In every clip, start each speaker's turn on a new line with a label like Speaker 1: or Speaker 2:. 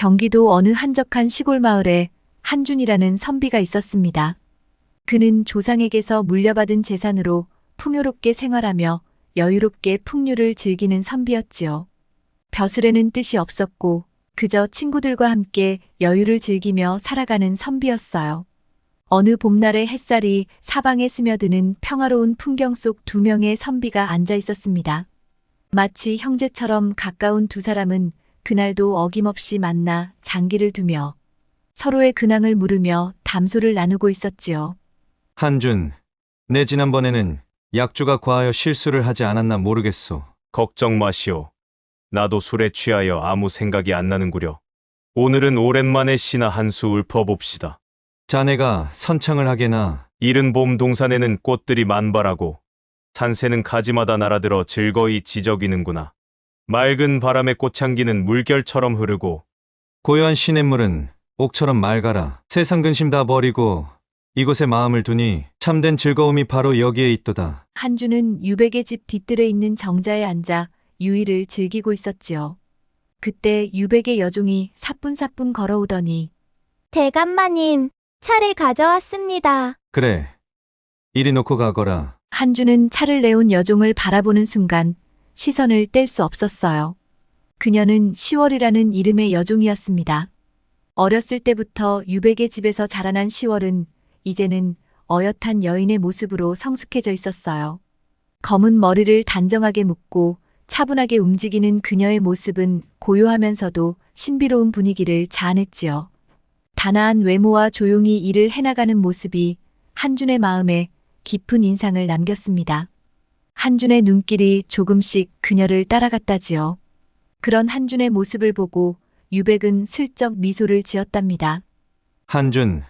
Speaker 1: 경기도 어느 한적한 시골 마을에 한준이라는 선비가 있었습니다. 그는 조상에게서 물려받은 재산으로 풍요롭게 생활하며 여유롭게 풍류를 즐기는 선비였지요. 벼슬에는 뜻이 없었고 그저 친구들과 함께 여유를 즐기며 살아가는 선비였어요. 어느 봄날의 햇살이 사방에 스며드는 평화로운 풍경 속 두 명의 선비가 앉아 있었습니다. 마치 형제처럼 가까운 두 사람은 그날도 어김없이 만나 장기를 두며 서로의 근황을 물으며 담소를 나누고 있었지요.
Speaker 2: 한준, 내 지난번에는 약주가 과하여 실수를 하지 않았나 모르겠소.
Speaker 3: 걱정 마시오. 나도 술에 취하여 아무 생각이 안 나는구려. 오늘은 오랜만에 시나 한 수 읊어봅시다.
Speaker 2: 자네가 선창을 하게나.
Speaker 3: 이른 봄 동산에는 꽃들이 만발하고 산새는 가지마다 날아들어 즐거이 지저귀는구나. 맑은 바람의 꽃향기는 물결처럼 흐르고
Speaker 2: 고요한 시냇물은 옥처럼 맑아라. 세상 근심 다 버리고 이곳에 마음을 두니 참된 즐거움이 바로 여기에 있도다.
Speaker 1: 한준은 유백의 집 뒤뜰에 있는 정자에 앉아 유의를 즐기고 있었지요. 그때 유백의 여종이 사뿐사뿐 걸어오더니
Speaker 4: 대감마님, 차를 가져왔습니다.
Speaker 2: 그래, 이리 놓고 가거라.
Speaker 1: 한준은 차를 내온 여종을 바라보는 순간 시선을 뗄 수 없었어요. 그녀는 시월이라는 이름의 여종이었습니다. 어렸을 때부터 유백의 집에서 자라난 시월은 이제는 어엿한 여인의 모습으로 성숙해져 있었어요. 검은 머리를 단정하게 묶고 차분하게 움직이는 그녀의 모습은 고요하면서도 신비로운 분위기를 자아냈지요. 단아한 외모와 조용히 일을 해나가는 모습이 한준의 마음에 깊은 인상을 남겼습니다. 한준의 눈길이 조금씩 그녀를 따라갔다지요. 그런 한준의 모습을 보고 유백은 슬쩍 미소를 지었답니다.
Speaker 2: 한준,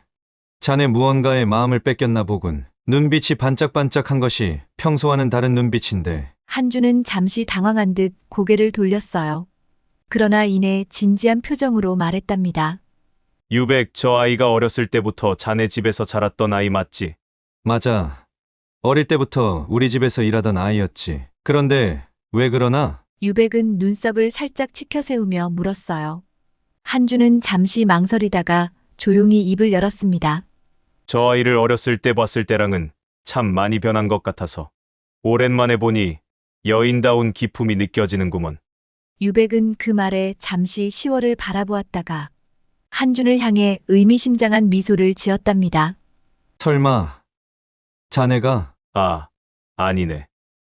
Speaker 2: 자네 무언가에 마음을 뺏겼나 보군. 눈빛이 반짝반짝한 것이 평소와는 다른 눈빛인데.
Speaker 1: 한준은 잠시 당황한 듯 고개를 돌렸어요. 그러나 이내 진지한 표정으로 말했답니다.
Speaker 3: 유백, 저 아이가 어렸을 때부터 자네 집에서 자랐던 아이 맞지?
Speaker 2: 맞아. 어릴 때부터 우리 집에서 일하던 아이였지. 그런데 왜 그러나?
Speaker 1: 유백은 눈썹을 살짝 치켜세우며 물었어요. 한준은 잠시 망설이다가 조용히 입을 열었습니다.
Speaker 3: 저 아이를 어렸을 때 봤을 때랑은 참 많이 변한 것 같아서 오랜만에 보니 여인다운 기품이 느껴지는구먼.
Speaker 1: 유백은 그 말에 잠시 시월을 바라보았다가 한준을 향해 의미심장한 미소를 지었답니다.
Speaker 2: 설마 자네가?
Speaker 3: 아, 아니네.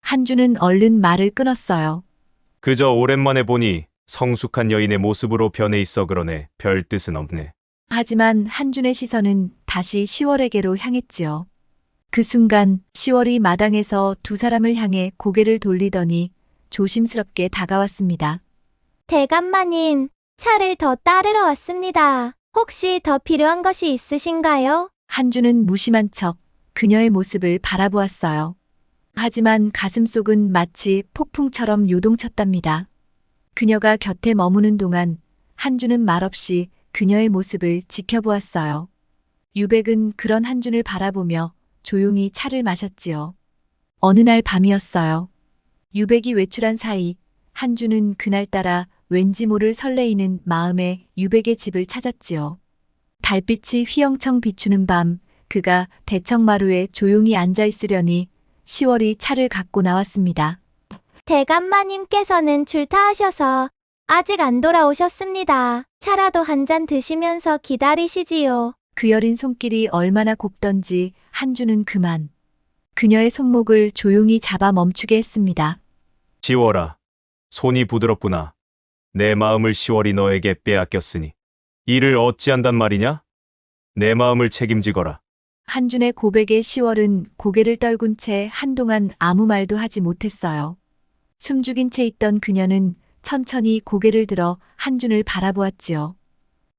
Speaker 1: 한준은 얼른 말을 끊었어요.
Speaker 3: 그저 오랜만에 보니 성숙한 여인의 모습으로 변해 있어 그러네. 별 뜻은 없네.
Speaker 1: 하지만 한준의 시선은 다시 시월에게로 향했지요. 그 순간 시월이 마당에서 두 사람을 향해 고개를 돌리더니 조심스럽게 다가왔습니다.
Speaker 4: 대감마님, 차를 더 따르러 왔습니다. 혹시 더 필요한 것이 있으신가요?
Speaker 1: 한준은 무심한 척 그녀의 모습을 바라보았어요. 하지만 가슴속은 마치 폭풍처럼 요동쳤답니다. 그녀가 곁에 머무는 동안 한준은 말없이 그녀의 모습을 지켜보았어요. 유백은 그런 한준을 바라보며 조용히 차를 마셨지요. 어느 날 밤이었어요. 유백이 외출한 사이 한준은 그날따라 왠지 모를 설레이는 마음에 유백의 집을 찾았지요. 달빛이 휘영청 비추는 밤 그가 대청마루에 조용히 앉아 있으려니 시월이 차를 갖고 나왔습니다.
Speaker 4: 대감마님께서는 출타하셔서 아직 안 돌아오셨습니다. 차라도 한 잔 드시면서 기다리시지요.
Speaker 1: 그 여린 손길이 얼마나 곱던지 한준은 그만 그녀의 손목을 조용히 잡아 멈추게 했습니다.
Speaker 3: 시월아, 손이 부드럽구나. 내 마음을 시월이 너에게 빼앗겼으니 이를 어찌한단 말이냐? 내 마음을 책임지거라.
Speaker 1: 한준의 고백에 시월은 고개를 떨군 채 한동안 아무 말도 하지 못했어요. 숨죽인 채 있던 그녀는 천천히 고개를 들어 한준을 바라보았지요.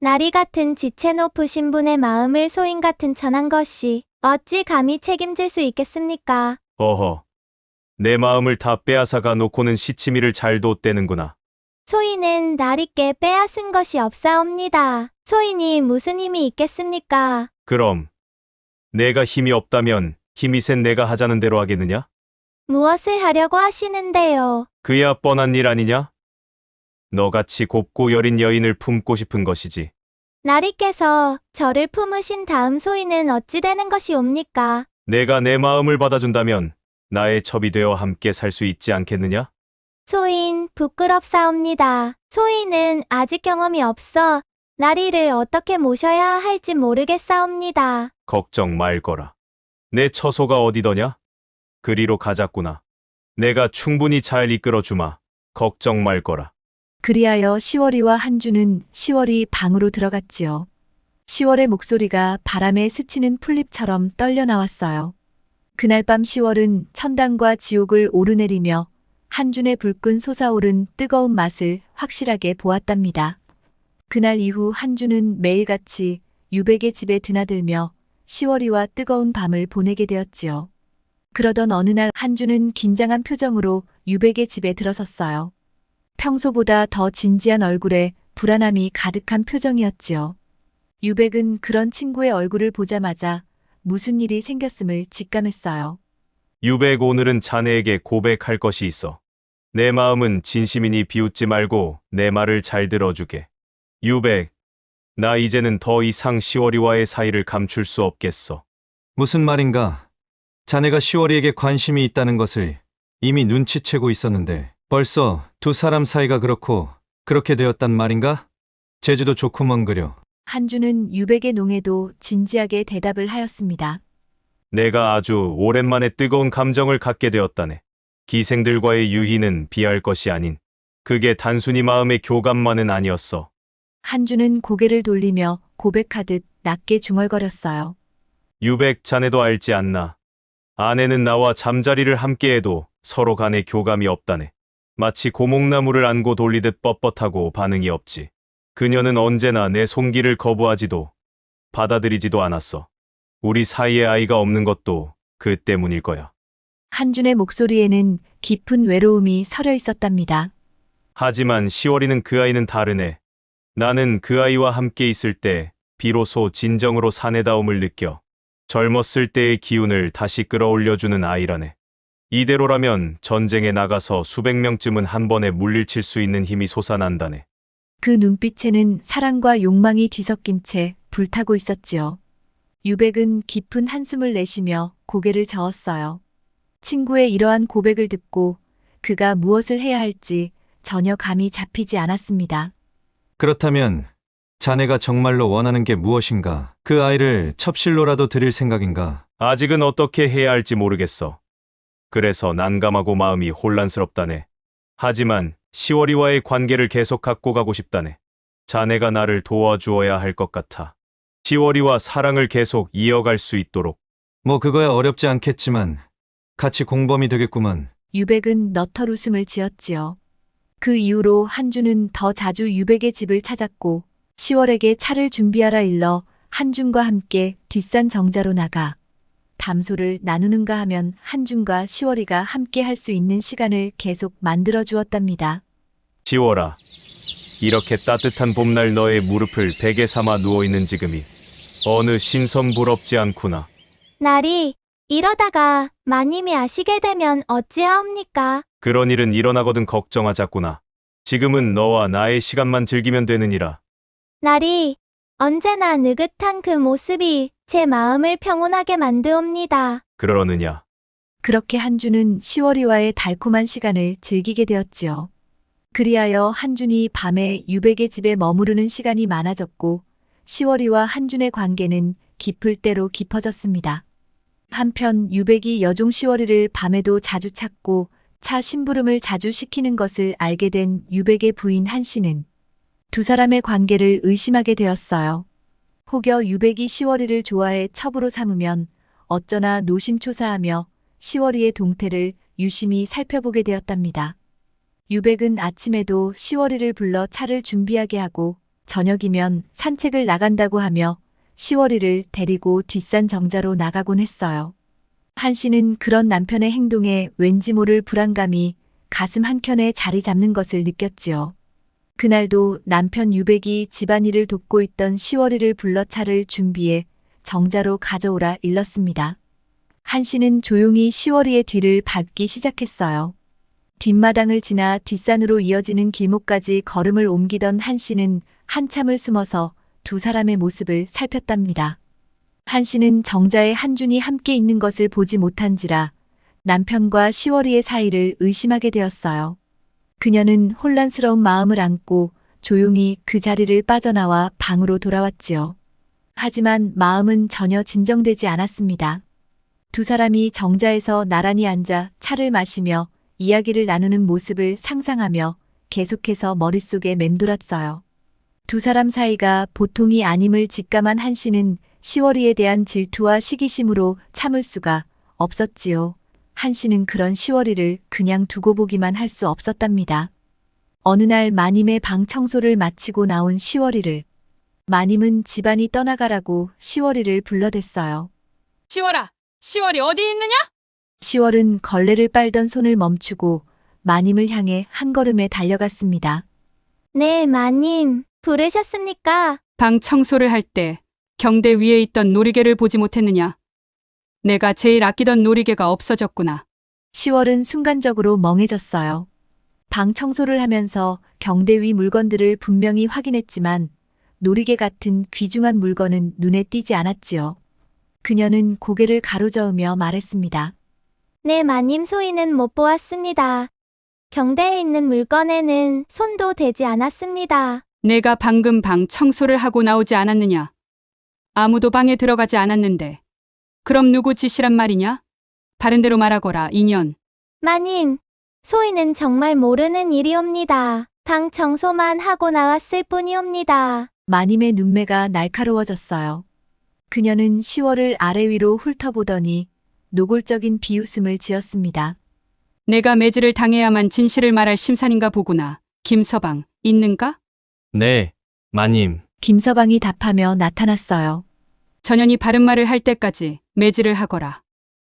Speaker 4: 나리 같은 지체 높으신 분의 마음을 소인 같은 천한 것이 어찌 감히 책임질 수 있겠습니까?
Speaker 3: 어허, 내 마음을 다 빼앗아가 놓고는 시치미를 잘 뒀대는구나.
Speaker 4: 소인은 나리께 빼앗은 것이 없사옵니다. 소인이 무슨 힘이 있겠습니까?
Speaker 3: 그럼 내가 힘이 없다면 힘이 센 내가 하자는 대로 하겠느냐?
Speaker 4: 무엇을 하려고 하시는데요?
Speaker 3: 그야 뻔한 일 아니냐? 너같이 곱고 여린 여인을 품고 싶은 것이지.
Speaker 4: 나리께서 저를 품으신 다음 소인은 어찌 되는 것이옵니까?
Speaker 3: 내가 내 마음을 받아준다면 나의 첩이 되어 함께 살 수 있지 않겠느냐?
Speaker 4: 소인 부끄럽사옵니다. 소인은 아직 경험이 없어 나리를 어떻게 모셔야 할지 모르겠사옵니다.
Speaker 3: 걱정 말거라. 내 처소가 어디더냐? 그리로 가자꾸나. 내가 충분히 잘 이끌어주마. 걱정 말거라.
Speaker 1: 그리하여 시월이와 한주는 시월이 방으로 들어갔지요. 시월의 목소리가 바람에 스치는 풀잎처럼 떨려 나왔어요. 그날 밤 시월은 천당과 지옥을 오르내리며 한준의 불끈 솟아오른 뜨거운 맛을 확실하게 보았답니다. 그날 이후 한준은 매일같이 유백의 집에 드나들며 시월이와 뜨거운 밤을 보내게 되었지요. 그러던 어느 날 한준은 긴장한 표정으로 유백의 집에 들어섰어요. 평소보다 더 진지한 얼굴에 불안함이 가득한 표정이었지요. 유백은 그런 친구의 얼굴을 보자마자 무슨 일이 생겼음을 직감했어요.
Speaker 3: 유백, 오늘은 자네에게 고백할 것이 있어. 내 마음은 진심이니 비웃지 말고 내 말을 잘 들어주게. 유백, 나 이제는 더 이상 시월이와의 사이를 감출 수 없겠어.
Speaker 2: 무슨 말인가? 자네가 시월이에게 관심이 있다는 것을 이미 눈치채고 있었는데 벌써 두 사람 사이가 그렇게 되었단 말인가? 제주도 좋고 먼 그려.
Speaker 1: 한주는 유백의 농에도 진지하게 대답을 하였습니다.
Speaker 3: 내가 아주 오랜만에 뜨거운 감정을 갖게 되었다네. 기생들과의 유희는 비할 것이 아닌 그게 단순히 마음의 교감만은 아니었어.
Speaker 1: 한주는 고개를 돌리며 고백하듯 낮게 중얼거렸어요.
Speaker 3: 유백, 자네도 알지 않나. 아내는 나와 잠자리를 함께해도 서로 간에 교감이 없다네. 마치 고목나무를 안고 돌리듯 뻣뻣하고 반응이 없지. 그녀는 언제나 내 손길을 거부하지도 받아들이지도 않았어. 우리 사이에 아이가 없는 것도 그 때문일 거야.
Speaker 1: 한준의 목소리에는 깊은 외로움이 서려 있었답니다.
Speaker 3: 하지만 시월이는 그 아이는 다르네. 나는 그 아이와 함께 있을 때 비로소 진정으로 사내다움을 느껴. 젊었을 때의 기운을 다시 끌어올려주는 아이라네. 이대로라면 전쟁에 나가서 수백 명쯤은 한 번에 물리칠 수 있는 힘이 솟아난다네.
Speaker 1: 그 눈빛에는 사랑과 욕망이 뒤섞인 채 불타고 있었지요. 유백은 깊은 한숨을 내쉬며 고개를 저었어요. 친구의 이러한 고백을 듣고 그가 무엇을 해야 할지 전혀 감이 잡히지 않았습니다.
Speaker 2: 그렇다면 자네가 정말로 원하는 게 무엇인가? 그 아이를 첩실로라도 드릴 생각인가?
Speaker 3: 아직은 어떻게 해야 할지 모르겠어. 그래서 난감하고 마음이 혼란스럽다네. 하지만 시월이와의 관계를 계속 갖고 가고 싶다네. 자네가 나를 도와주어야 할 것 같아. 시월이와 사랑을 계속 이어갈 수 있도록.
Speaker 2: 뭐 그거야 어렵지 않겠지만 같이 공범이 되겠구만.
Speaker 1: 유백은 너털 웃음을 지었지요. 그 이후로 한준은 더 자주 유백의 집을 찾았고 시월에게 차를 준비하라 일러 한준과 함께 뒷산 정자로 나가 담소를 나누는가 하면 한준과 시월이가 함께 할 수 있는 시간을 계속 만들어 주었답니다.
Speaker 3: 시월아, 이렇게 따뜻한 봄날 너의 무릎을 베개 삼아 누워있는 지금이 어느 신선부럽지 않구나.
Speaker 4: 나리, 이러다가 마님이 아시게 되면 어찌하옵니까?
Speaker 3: 그런 일은 일어나거든 걱정하자꾸나. 지금은 너와 나의 시간만 즐기면 되느니라.
Speaker 4: 나리, 언제나 느긋한 그 모습이 제 마음을 평온하게 만드옵니다.
Speaker 3: 그러느냐.
Speaker 1: 그렇게 한준은 시월이와의 달콤한 시간을 즐기게 되었지요. 그리하여 한준이 밤에 유백의 집에 머무르는 시간이 많아졌고 시월이와 한준의 관계는 깊을 대로 깊어졌습니다. 한편 유백이 여종 시월이를 밤에도 자주 찾고 차 심부름을 자주 시키는 것을 알게 된 유백의 부인 한씨는 두 사람의 관계를 의심하게 되었어요. 혹여 유백이 시월이를 좋아해 첩으로 삼으면 어쩌나 노심초사하며 시월이의 동태를 유심히 살펴보게 되었답니다. 유백은 아침에도 시월이를 불러 차를 준비하게 하고 저녁이면 산책을 나간다고 하며 시월이를 데리고 뒷산 정자로 나가곤 했어요. 한씨는 그런 남편의 행동에 왠지 모를 불안감이 가슴 한켠에 자리 잡는 것을 느꼈지요. 그날도 남편 유백이 집안일을 돕고 있던 시월이를 불러 차를 준비해 정자로 가져오라 일렀습니다. 한씨는 조용히 시월이의 뒤를 밟기 시작했어요. 뒷마당을 지나 뒷산으로 이어지는 길목까지 걸음을 옮기던 한 씨는 한참을 숨어서 두 사람의 모습을 살폈답니다. 한 씨는 정자의 한준이 함께 있는 것을 보지 못한지라 남편과 시월이의 사이를 의심하게 되었어요. 그녀는 혼란스러운 마음을 안고 조용히 그 자리를 빠져나와 방으로 돌아왔지요. 하지만 마음은 전혀 진정되지 않았습니다. 두 사람이 정자에서 나란히 앉아 차를 마시며 이야기를 나누는 모습을 상상하며 계속해서 머릿속에 맴돌았어요. 두 사람 사이가 보통이 아님을 직감한 한 씨는 시월이에 대한 질투와 시기심으로 참을 수가 없었지요. 한 씨는 그런 시월이를 그냥 두고 보기만 할 수 없었답니다. 어느 날 마님의 방 청소를 마치고 나온 시월이를 마님은 집안이 떠나가라고 시월이를 불러댔어요.
Speaker 5: 시월아, 시월이 어디 있느냐?
Speaker 1: 시월은 걸레를 빨던 손을 멈추고 마님을 향해 한 걸음에 달려갔습니다.
Speaker 4: 네, 마님. 부르셨습니까?
Speaker 5: 방 청소를 할 때 경대 위에 있던 놀이개를 보지 못했느냐? 내가 제일 아끼던 놀이개가 없어졌구나.
Speaker 1: 시월은 순간적으로 멍해졌어요. 방 청소를 하면서 경대 위 물건들을 분명히 확인했지만 놀이개 같은 귀중한 물건은 눈에 띄지 않았지요. 그녀는 고개를 가로저으며 말했습니다.
Speaker 4: 네, 마님 소희는 못 보았습니다. 경대에 있는 물건에는 손도 대지 않았습니다.
Speaker 5: 내가 방금 방 청소를 하고 나오지 않았느냐? 아무도 방에 들어가지 않았는데. 그럼 누구 짓이란 말이냐? 바른대로 말하거라, 인연.
Speaker 4: 마님, 소희는 정말 모르는 일이옵니다. 방 청소만 하고 나왔을 뿐이옵니다.
Speaker 1: 마님의 눈매가 날카로워졌어요. 그녀는 시월을 아래 위로 훑어보더니 노골적인 비웃음을 지었습니다.
Speaker 5: 내가 매질을 당해야만 진실을 말할 심산인가 보구나. 김서방, 있는가?
Speaker 3: 네, 마님.
Speaker 1: 김서방이 답하며 나타났어요.
Speaker 5: 전현이 바른 말을 할 때까지 매질을 하거라.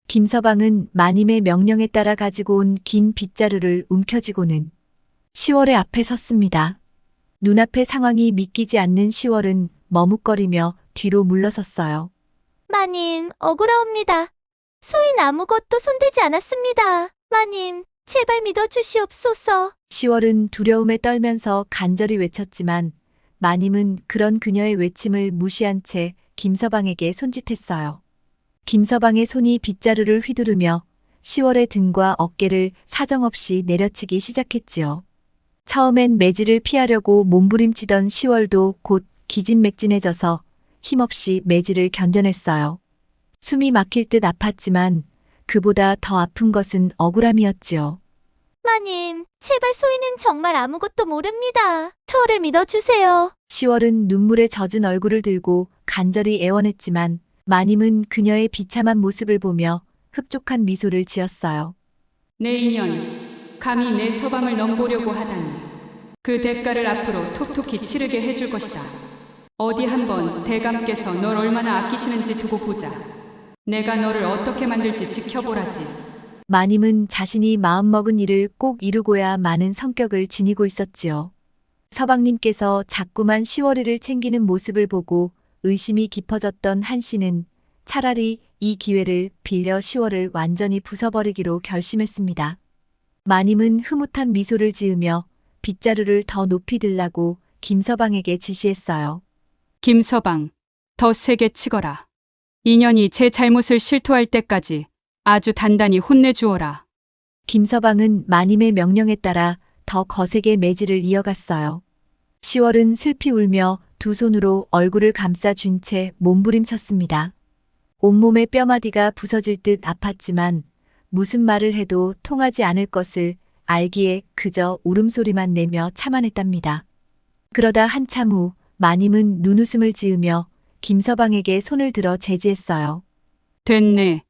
Speaker 1: 김서방은 마님의 명령에 따라 가지고 온 긴 빗자루를 움켜쥐고는 시월의 앞에 섰습니다. 눈앞의 상황이 믿기지 않는 시월은 머뭇거리며 뒤로 물러섰어요.
Speaker 4: 마님, 억울하옵니다. 소희는 아무것도 손대지 않았습니다. 마님, 제발 믿어주시옵소서.
Speaker 1: 시월은 두려움에 떨면서 간절히 외쳤지만 마님은 그런 그녀의 외침을 무시한 채 김서방에게 손짓했어요. 김서방의 손이 빗자루를 휘두르며 시월의 등과 어깨를 사정없이 내려치기 시작했지요. 처음엔 매질을 피하려고 몸부림치던 시월도 곧 기진맥진해져서 힘없이 매질을 견뎌냈어요. 숨이 막힐 듯 아팠지만 그보다 더 아픈 것은 억울함이었지요.
Speaker 4: 마님, 제발 소희는 정말 아무것도 모릅니다. 저를 믿어주세요.
Speaker 1: 시월은 눈물에 젖은 얼굴을 들고 간절히 애원했지만 마님은 그녀의 비참한 모습을 보며 흡족한 미소를 지었어요.
Speaker 5: 내 인연, 감히 내 서방을 넘보려고 하다니. 그 대가를 앞으로 톡톡히 치르게 해줄 것이다. 어디 한번 대감께서 널 얼마나 아끼시는지 두고 보자. 내가 너를 어떻게 만들지 지켜보라지.
Speaker 1: 마님은 자신이 마음먹은 일을 꼭 이루고야 마는 성격을 지니고 있었지요. 서방님께서 자꾸만 시월이를 챙기는 모습을 보고 의심이 깊어졌던 한 씨는 차라리 이 기회를 빌려 시월을 완전히 부숴버리기로 결심했습니다. 마님은 흐뭇한 미소를 지으며 빗자루를 더 높이 들라고 김서방에게 지시했어요.
Speaker 5: 김서방, 더 세게 치거라. 인연이 제 잘못을 실토할 때까지 아주 단단히 혼내주어라.
Speaker 1: 김서방은 마님의 명령에 따라 더 거세게 매질을 이어갔어요. 시월은 슬피 울며 두 손으로 얼굴을 감싸준 채 몸부림쳤습니다. 온몸의 뼈마디가 부서질 듯 아팠지만 무슨 말을 해도 통하지 않을 것을 알기에 그저 울음소리만 내며 참아냈답니다. 그러다 한참 후 마님은 눈웃음을 지으며 김서방에게 손을 들어 제지했어요.
Speaker 5: 됐네.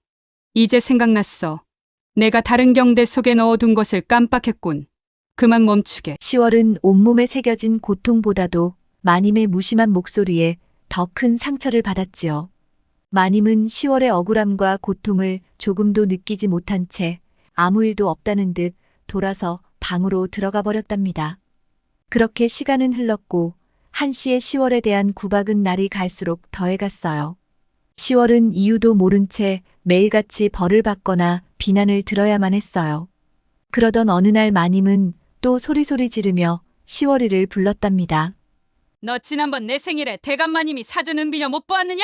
Speaker 5: 이제 생각났어. 내가 다른 경대 속에 넣어둔 것을 깜빡했군. 그만 멈추게.
Speaker 1: 시월은 온몸에 새겨진 고통보다도 마님의 무심한 목소리에 더 큰 상처를 받았지요. 마님은 시월의 억울함과 고통을 조금도 느끼지 못한 채 아무 일도 없다는 듯 돌아서 방으로 들어가 버렸답니다. 그렇게 시간은 흘렀고 한 씨의 시월에 대한 구박은 날이 갈수록 더해갔어요. 시월은 이유도 모른 채 매일같이 벌을 받거나 비난을 들어야만 했어요. 그러던 어느 날 마님은 또 소리소리 지르며 시월이를 불렀답니다.
Speaker 5: 너 지난번 내 생일에 대감마님이 사준 은비녀 못 보았느냐?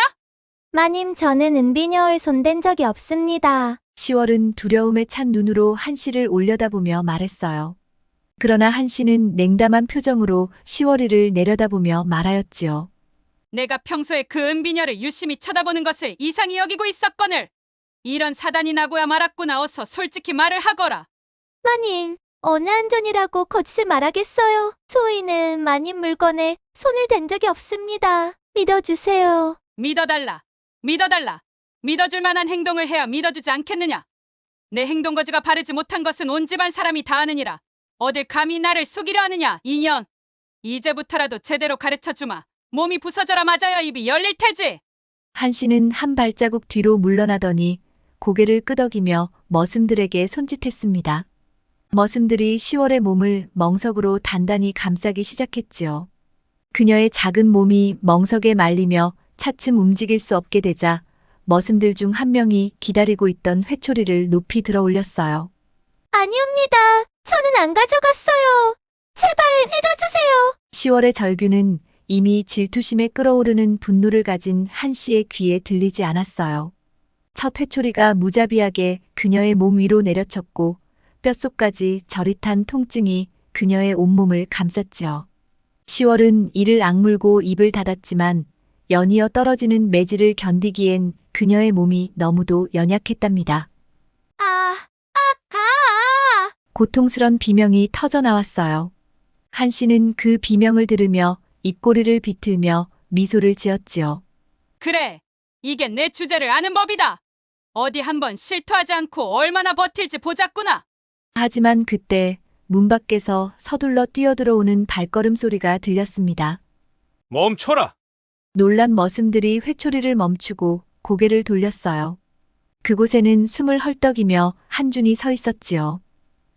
Speaker 4: 마님, 저는 은비녀를 손댄 적이 없습니다.
Speaker 1: 시월은 두려움에 찬 눈으로 한씨를 올려다보며 말했어요. 그러나 한씨는 냉담한 표정으로 시월이를 내려다보며 말하였지요.
Speaker 5: 내가 평소에 그 은비녀를 유심히 쳐다보는 것을 이상히 여기고 있었거늘. 이런 사단이 나고야 말았구나. 어서 솔직히 말을 하거라.
Speaker 4: 마님, 어느 한전이라고 거짓을 말하겠어요. 소희는 마님 물건에 손을 댄 적이 없습니다. 믿어주세요.
Speaker 5: 믿어달라. 믿어달라. 믿어줄 만한 행동을 해야 믿어주지 않겠느냐. 내 행동 거지가 바르지 못한 것은 온 집안 사람이 다 아느니라. 어딜 감히 나를 속이려 하느냐, 이년. 이제부터라도 제대로 가르쳐주마. 몸이 부서져라 맞아야 입이 열릴 테지.
Speaker 1: 한씨는 한 발자국 뒤로 물러나더니 고개를 끄덕이며 머슴들에게 손짓했습니다. 머슴들이 시월의 몸을 멍석으로 단단히 감싸기 시작했지요. 그녀의 작은 몸이 멍석에 말리며 차츰 움직일 수 없게 되자 머슴들 중 한 명이 기다리고 있던 회초리를 높이 들어 올렸어요.
Speaker 4: 아니옵니다. 저는 안 가져갔어요. 제발 믿어주세요.
Speaker 1: 시월의 절규는 이미 질투심에 끓어오르는 분노를 가진 한씨의 귀에 들리지 않았어요. 첫 회초리가 무자비하게 그녀의 몸 위로 내려쳤고 뼛속까지 저릿한 통증이 그녀의 온몸을 감쌌지요. 시월은 이를 악물고 입을 닫았지만 연이어 떨어지는 매질을 견디기엔 그녀의 몸이 너무도 연약했답니다. 고통스런 비명이 터져 나왔어요. 한씨는 그 비명을 들으며 입꼬리를 비틀며 미소를 지었지요.
Speaker 5: 그래, 이게 내 주제를 아는 법이다. 어디 한번 실토하지 않고 얼마나 버틸지 보자꾸나.
Speaker 1: 하지만 그때 문 밖에서 서둘러 뛰어들어오는 발걸음 소리가 들렸습니다.
Speaker 3: 멈춰라!
Speaker 1: 놀란 머슴들이 회초리를 멈추고 고개를 돌렸어요. 그곳에는 숨을 헐떡이며 한준이 서 있었지요.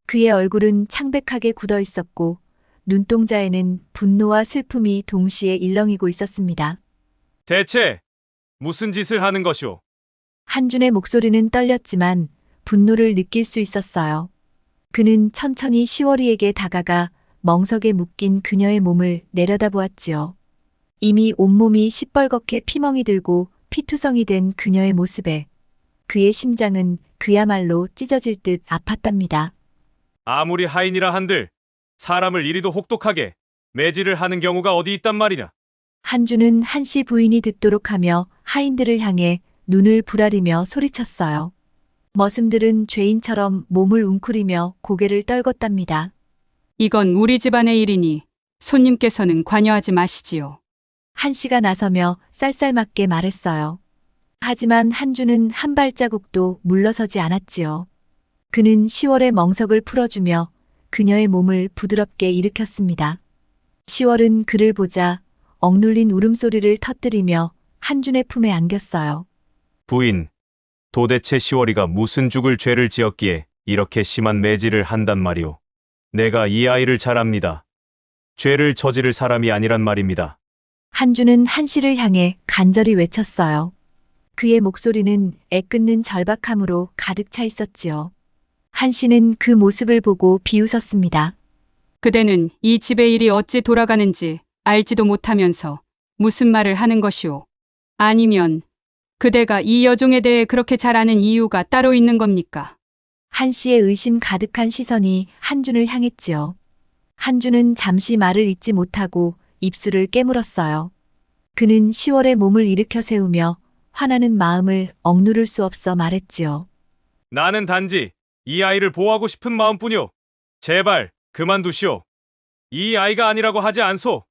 Speaker 1: 그의 얼굴은 창백하게 굳어 있었고 눈동자에는 분노와 슬픔이 동시에 일렁이고 있었습니다.
Speaker 3: 대체 무슨 짓을 하는 것이오?
Speaker 1: 한준의 목소리는 떨렸지만 분노를 느낄 수 있었어요. 그는 천천히 시월이에게 다가가 멍석에 묶인 그녀의 몸을 내려다보았지요. 이미 온몸이 시뻘겋게 피멍이 들고 피투성이 된 그녀의 모습에 그의 심장은 그야말로 찢어질 듯 아팠답니다.
Speaker 3: 아무리 하인이라 한들 사람을 이리도 혹독하게 매질을 하는 경우가 어디 있단 말이냐?
Speaker 1: 한주는 한씨 부인이 듣도록 하며 하인들을 향해 눈을 부라리며 소리쳤어요. 머슴들은 죄인처럼 몸을 웅크리며 고개를 떨궜답니다.
Speaker 5: 이건 우리 집안의 일이니 손님께서는 관여하지 마시지요.
Speaker 1: 한씨가 나서며 쌀쌀맞게 말했어요. 하지만 한주는 한 발자국도 물러서지 않았지요. 그는 시월의 멍석을 풀어주며 그녀의 몸을 부드럽게 일으켰습니다. 시월은 그를 보자 억눌린 울음소리를 터뜨리며 한준의 품에 안겼어요.
Speaker 3: 부인, 도대체 시월이가 무슨 죽을 죄를 지었기에 이렇게 심한 매질을 한단 말이오. 내가 이 아이를 잘 압니다. 죄를 저지를 사람이 아니란 말입니다.
Speaker 1: 한준은 한씨를 향해 간절히 외쳤어요. 그의 목소리는 애끓는 절박함으로 가득 차 있었지요. 한씨는 그 모습을 보고 비웃었습니다.
Speaker 5: 그대는 이 집의 일이 어찌 돌아가는지 알지도 못하면서 무슨 말을 하는 것이오. 아니면 그대가 이 여종에 대해 그렇게 잘 아는 이유가 따로 있는 겁니까?
Speaker 1: 한씨의 의심 가득한 시선이 한준을 향했지요. 한준은 잠시 말을 잇지 못하고 입술을 깨물었어요. 그는 시월의 몸을 일으켜 세우며 화나는 마음을 억누를 수 없어 말했지요.
Speaker 3: 나는 단지 이 아이를 보호하고 싶은 마음뿐이오. 제발 그만두시오. 이 아이가 아니라고 하지 않소.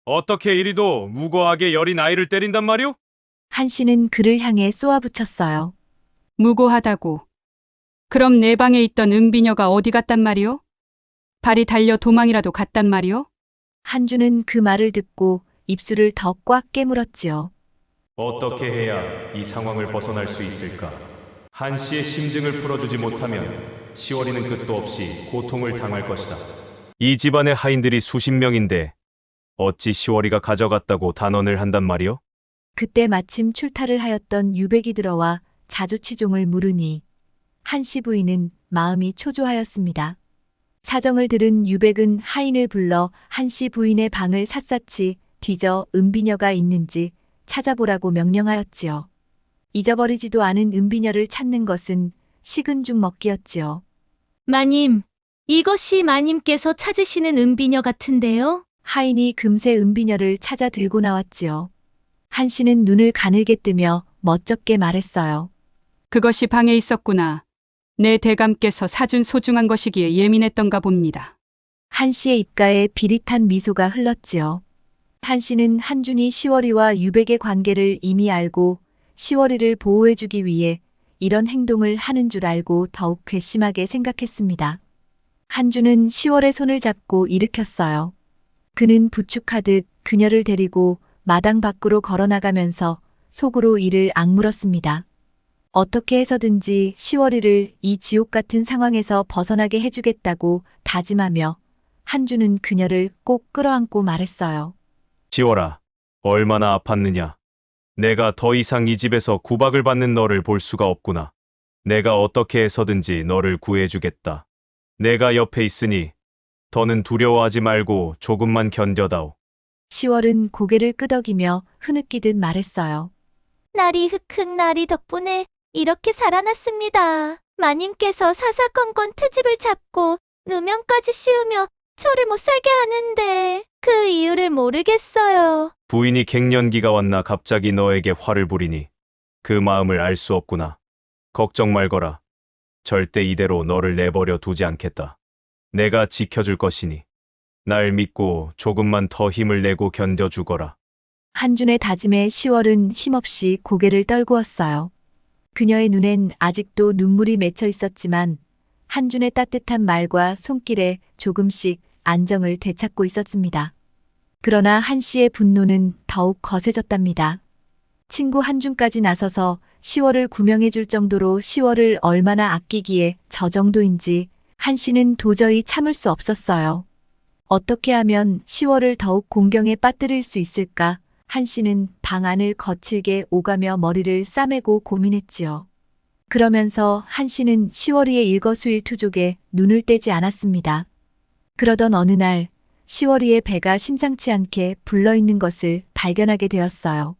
Speaker 3: 어떻게 이리도 무고하게 여린 아이를 때린단 말이오?
Speaker 1: 한씨는 그를 향해 쏘아붙였어요.
Speaker 5: 무고하다고. 그럼 내 방에 있던 은비녀가 어디 갔단 말이오? 발이 달려 도망이라도 갔단 말이오?
Speaker 1: 한준은 그 말을 듣고 입술을 더 꽉 깨물었지요.
Speaker 3: 어떻게 해야 이 상황을 벗어날 수 있을까? 한 씨의 심증을 풀어주지 못하면 시월이는 끝도 없이 고통을 당할 것이다. 이 집안의 하인들이 수십 명인데 어찌 시월이가 가져갔다고 단언을 한단 말이오?
Speaker 1: 그때 마침 출타를 하였던 유백이 들어와 자주치종을 물으니 한씨 부인은 마음이 초조하였습니다. 사정을 들은 유백은 하인을 불러 한씨 부인의 방을 샅샅이 뒤져 은비녀가 있는지 찾아보라고 명령하였지요. 잊어버리지도 않은 은비녀를 찾는 것은 식은 죽 먹기였지요.
Speaker 6: 마님, 이것이 마님께서 찾으시는 은비녀 같은데요?
Speaker 1: 하인이 금세 은비녀를 찾아 들고 나왔지요. 한씨는 눈을 가늘게 뜨며 멋쩍게 말했어요.
Speaker 5: 그것이 방에 있었구나. 내 대감께서 사준 소중한 것이기에 예민했던가 봅니다.
Speaker 1: 한씨의 입가에 비릿한 미소가 흘렀지요. 한씨는 한준이 시월이와 유백의 관계를 이미 알고 시월이를 보호해주기 위해 이런 행동을 하는 줄 알고 더욱 괘씸하게 생각했습니다. 한준은 시월의 손을 잡고 일으켰어요. 그는 부축하듯 그녀를 데리고 마당 밖으로 걸어나가면서 속으로 이를 악물었습니다. 어떻게 해서든지 시월이를 이 지옥 같은 상황에서 벗어나게 해주겠다고 다짐하며 한준은 그녀를 꼭 끌어안고 말했어요.
Speaker 3: 시월아, 얼마나 아팠느냐. 내가 더 이상 이 집에서 구박을 받는 너를 볼 수가 없구나. 내가 어떻게 해서든지 너를 구해주겠다. 내가 옆에 있으니 더는 두려워하지 말고 조금만 견뎌다오.
Speaker 1: 시월은 고개를 끄덕이며 흐느끼듯 말했어요.
Speaker 4: 나리 흑흑 나리 덕분에 이렇게 살아났습니다. 마님께서 사사건건 트집을 잡고 누명까지 씌우며 저를 못 살게 하는데 그 이유를 모르겠어요.
Speaker 3: 부인이 갱년기가 왔나 갑자기 너에게 화를 부리니 그 마음을 알 수 없구나. 걱정 말거라. 절대 이대로 너를 내버려 두지 않겠다. 내가 지켜줄 것이니 날 믿고 조금만 더 힘을 내고 견뎌주거라.
Speaker 1: 한준의 다짐에 시월은 힘없이 고개를 떨구었어요. 그녀의 눈엔 아직도 눈물이 맺혀 있었지만 한준의 따뜻한 말과 손길에 조금씩 안정을 되찾고 있었습니다. 그러나 한씨의 분노는 더욱 거세졌답니다. 친구 한준까지 나서서 시월을 구명해 줄 정도로 시월을 얼마나 아끼기에 저 정도인지 한씨는 도저히 참을 수 없었어요. 어떻게 하면 시월을 더욱 공경에 빠뜨릴 수 있을까? 한씨는 방 안을 거칠게 오가며 머리를 싸매고 고민했지요. 그러면서 한씨는 시월이의 일거수일투족에 눈을 떼지 않았습니다. 그러던 어느 날 시월이의 배가 심상치 않게 불러있는 것을 발견하게 되었어요.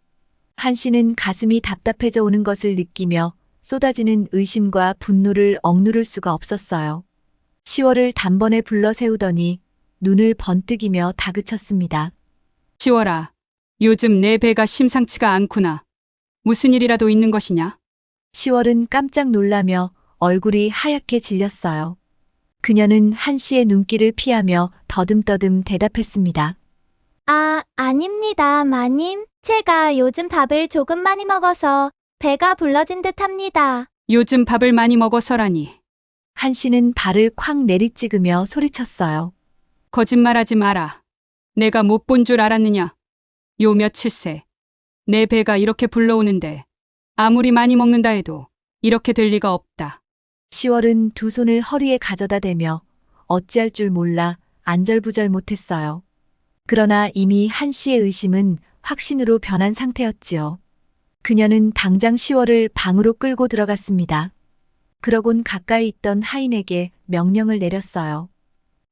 Speaker 1: 한씨는 가슴이 답답해져 오는 것을 느끼며 쏟아지는 의심과 분노를 억누를 수가 없었어요. 시월을 단번에 불러 세우더니 눈을 번뜩이며 다그쳤습니다.
Speaker 5: 시월아, 요즘 내 배가 심상치가 않구나. 무슨 일이라도 있는 것이냐?
Speaker 1: 시월은 깜짝 놀라며 얼굴이 하얗게 질렸어요. 그녀는 한씨의 눈길을 피하며 더듬더듬 대답했습니다.
Speaker 4: 아닙니다, 마님. 제가 요즘 밥을 조금 많이 먹어서 배가 불러진 듯합니다.
Speaker 5: 요즘 밥을 많이 먹어서라니.
Speaker 1: 한씨는 발을 콱 내리찍으며 소리쳤어요.
Speaker 5: 거짓말하지 마라. 내가 못 본 줄 알았느냐? 요 며칠 새 내 배가 이렇게 불러오는데 아무리 많이 먹는다 해도 이렇게 될 리가 없다.
Speaker 1: 시월은 두 손을 허리에 가져다 대며 어찌할 줄 몰라 안절부절 못했어요. 그러나 이미 한씨의 의심은 확신으로 변한 상태였지요. 그녀는 당장 시월을 방으로 끌고 들어갔습니다. 그러곤 가까이 있던 하인에게 명령을 내렸어요.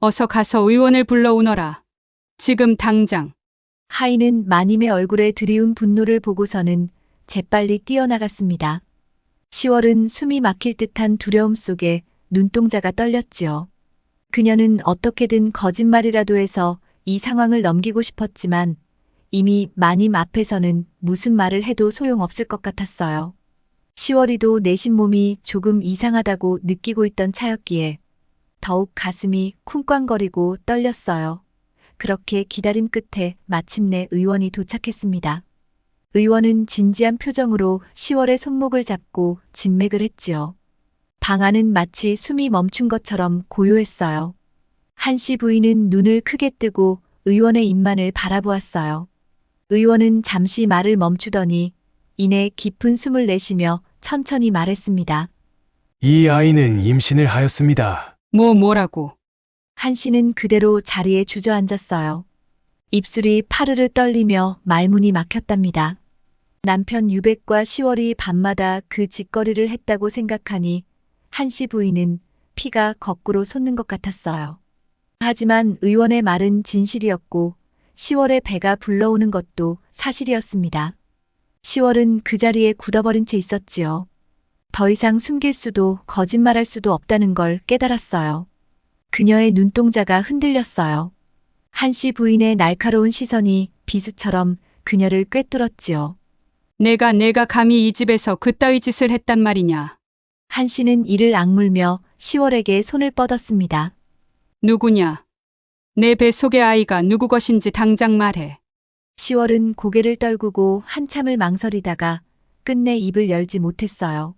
Speaker 5: 어서 가서 의원을 불러오너라. 지금 당장.
Speaker 1: 하인은 마님의 얼굴에 드리운 분노를 보고서는 재빨리 뛰어나갔습니다. 시월은 숨이 막힐 듯한 두려움 속에 눈동자가 떨렸지요. 그녀는 어떻게든 거짓말이라도 해서 이 상황을 넘기고 싶었지만 이미 마님 앞에서는 무슨 말을 해도 소용없을 것 같았어요. 시월이도 내심 몸이 조금 이상하다고 느끼고 있던 차였기에 더욱 가슴이 쿵쾅거리고 떨렸어요. 그렇게 기다림 끝에 마침내 의원이 도착했습니다. 의원은 진지한 표정으로 시월의 손목을 잡고 진맥을 했지요. 방 안은 마치 숨이 멈춘 것처럼 고요했어요. 한씨 부인은 눈을 크게 뜨고 의원의 입만을 바라보았어요. 의원은 잠시 말을 멈추더니 이내 깊은 숨을 내쉬며 천천히 말했습니다.
Speaker 7: 이 아이는 임신을 하였습니다.
Speaker 5: 뭐라고?
Speaker 1: 한씨는 그대로 자리에 주저앉았어요. 입술이 파르르 떨리며 말문이 막혔답니다. 남편 유백과 시월이 밤마다 그 짓거리를 했다고 생각하니 한씨 부인은 피가 거꾸로 솟는 것 같았어요. 하지만 의원의 말은 진실이었고 10월에 배가 불러오는 것도 사실이었습니다. 10월은 그 자리에 굳어버린 채 있었지요. 더 이상 숨길 수도 거짓말할 수도 없다는 걸 깨달았어요. 그녀의 눈동자가 흔들렸어요. 한씨 부인의 날카로운 시선이 비수처럼 그녀를 꿰뚫었지요.
Speaker 5: 내가 감히 이 집에서 그따위 짓을 했단 말이냐.
Speaker 1: 한씨는 이를 악물며 10월에게 손을 뻗었습니다.
Speaker 5: 누구냐? 내 뱃속의 아이가 누구 것인지 당장 말해.
Speaker 1: 10월은 고개를 떨구고 한참을 망설이다가 끝내 입을 열지 못했어요.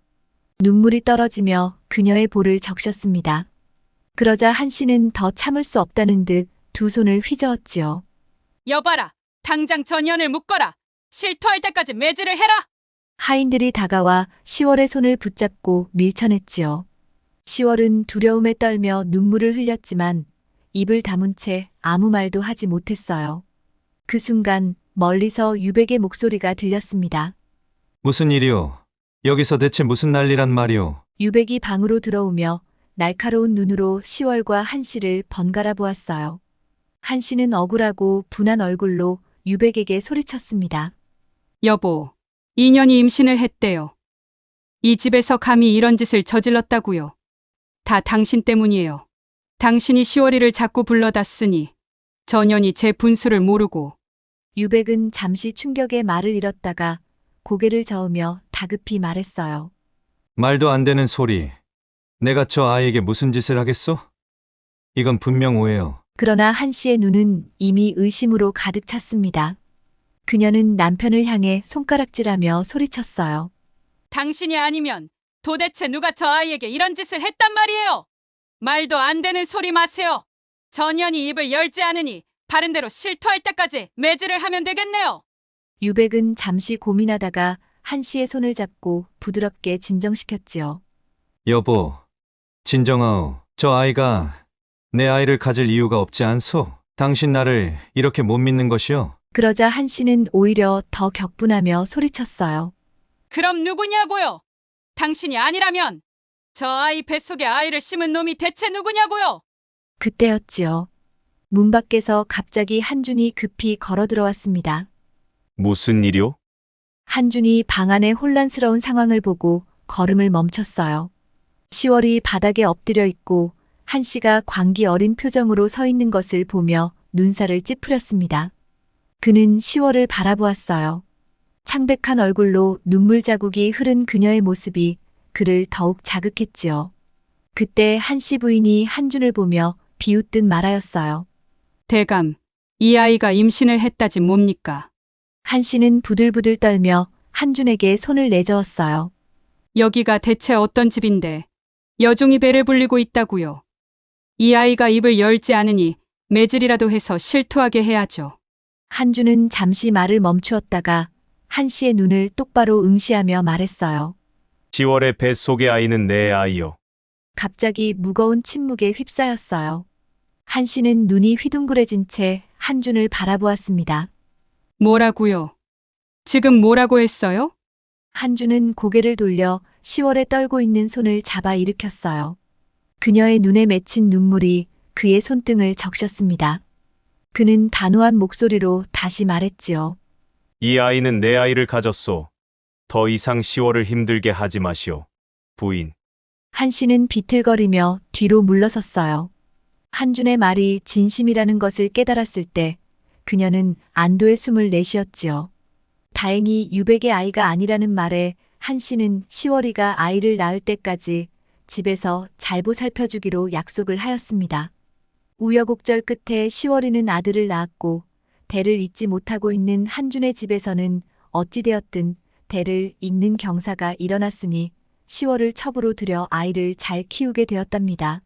Speaker 1: 눈물이 떨어지며 그녀의 볼을 적셨습니다. 그러자 한씨는 더 참을 수 없다는 듯 두 손을 휘저었지요.
Speaker 5: 여봐라. 당장 전연을 묶어라. 실토할 때까지 매질을 해라.
Speaker 1: 하인들이 다가와 10월의 손을 붙잡고 밀쳐냈지요. 10월은 두려움에 떨며 눈물을 흘렸지만 입을 다문 채 아무 말도 하지 못했어요. 그 순간 멀리서 유백의 목소리가 들렸습니다.
Speaker 2: 무슨 일이오? 여기서 대체 무슨 난리란 말이오?
Speaker 1: 유백이 방으로 들어오며 날카로운 눈으로 10월과 한씨를 번갈아 보았어요. 한씨는 억울하고 분한 얼굴로 유백에게 소리쳤습니다.
Speaker 5: 여보, 이년이 임신을 했대요. 이 집에서 감히 이런 짓을 저질렀다고요. 다 당신 때문이에요. 당신이 10월이를 자꾸 불러다 쓰니 전연이 제 분수를 모르고.
Speaker 1: 유백은 잠시 충격에 말을 잃었다가 고개를 저으며 다급히 말했어요.
Speaker 2: 말도 안 되는 소리. 내가 저 아이에게 무슨 짓을 하겠소? 이건 분명 오해요.
Speaker 1: 그러나 한씨의 눈은 이미 의심으로 가득 찼습니다. 그녀는 남편을 향해 손가락질하며 소리쳤어요.
Speaker 5: 당신이 아니면 도대체 누가 저 아이에게 이런 짓을 했단 말이에요. 말도 안 되는 소리 마세요. 전연이 입을 열지 않으니 바른 대로 실토할 때까지 매질을 하면 되겠네요.
Speaker 1: 유백은 잠시 고민하다가 한씨의 손을 잡고 부드럽게 진정시켰지요.
Speaker 2: 여보, 진정하오. 저 아이가 내 아이를 가질 이유가 없지 않소? 당신 나를 이렇게 못 믿는 것이요?
Speaker 1: 그러자 한씨는 오히려 더 격분하며 소리쳤어요.
Speaker 5: 그럼 누구냐고요? 당신이 아니라면 저 아이 뱃속에 아이를 심은 놈이 대체 누구냐고요?
Speaker 1: 그때였지요. 문 밖에서 갑자기 한준이 급히 걸어 들어왔습니다.
Speaker 3: 무슨 일이오?
Speaker 1: 한준이 방 안의 혼란스러운 상황을 보고 걸음을 멈췄어요. 10월이 바닥에 엎드려 있고 한씨가 광기 어린 표정으로 서 있는 것을 보며 눈살을 찌푸렸습니다. 그는 10월을 바라보았어요. 창백한 얼굴로 눈물 자국이 흐른 그녀의 모습이 그를 더욱 자극했지요. 그때 한씨 부인이 한준을 보며 비웃듯 말하였어요.
Speaker 5: 대감, 이 아이가 임신을 했다지 뭡니까?
Speaker 1: 한씨는 부들부들 떨며 한준에게 손을 내저었어요.
Speaker 5: 여기가 대체 어떤 집인데 여종이 배를 불리고 있다고요. 이 아이가 입을 열지 않으니 매질이라도 해서 실토하게 해야죠.
Speaker 1: 한준은 잠시 말을 멈추었다가 한씨의 눈을 똑바로 응시하며 말했어요.
Speaker 3: 10월의 뱃속의 아이는 내 아이요.
Speaker 1: 갑자기 무거운 침묵에 휩싸였어요. 한씨는 눈이 휘둥그레진 채 한준을 바라보았습니다.
Speaker 5: 뭐라고요? 지금 뭐라고 했어요?
Speaker 1: 한준은 고개를 돌려 10월에 떨고 있는 손을 잡아 일으켰어요. 그녀의 눈에 맺힌 눈물이 그의 손등을 적셨습니다. 그는 단호한 목소리로 다시 말했지요.
Speaker 3: 이 아이는 내 아이를 가졌소. 더 이상 10월을 힘들게 하지 마시오. 부인.
Speaker 1: 한씨는 비틀거리며 뒤로 물러섰어요. 한준의 말이 진심이라는 것을 깨달았을 때 그녀는 안도의 숨을 내쉬었지요. 다행히 유백의 아이가 아니라는 말에 한씨는 10월이가 아이를 낳을 때까지 집에서 잘 보살펴주기로 약속을 하였습니다. 우여곡절 끝에 10월이는 아들을 낳았고 대를 잇지 못하고 있는 한준의 집에서는 어찌되었든 대를 잇는 경사가 일어났으니 10월을 첩으로 들여 아이를 잘 키우게 되었답니다.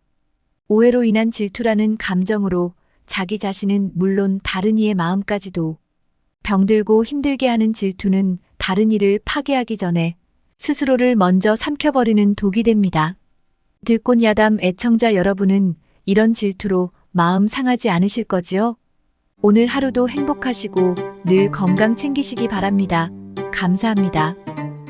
Speaker 1: 오해로 인한 질투라는 감정으로 자기 자신은 물론 다른 이의 마음까지도 병들고 힘들게 하는 질투는 다른 이를 파괴하기 전에 스스로를 먼저 삼켜버리는 독이 됩니다. 들꽃야담 애청자 여러분은 이런 질투로 마음 상하지 않으실 거지요? 오늘 하루도 행복하시고 늘 건강 챙기시기 바랍니다. 감사합니다.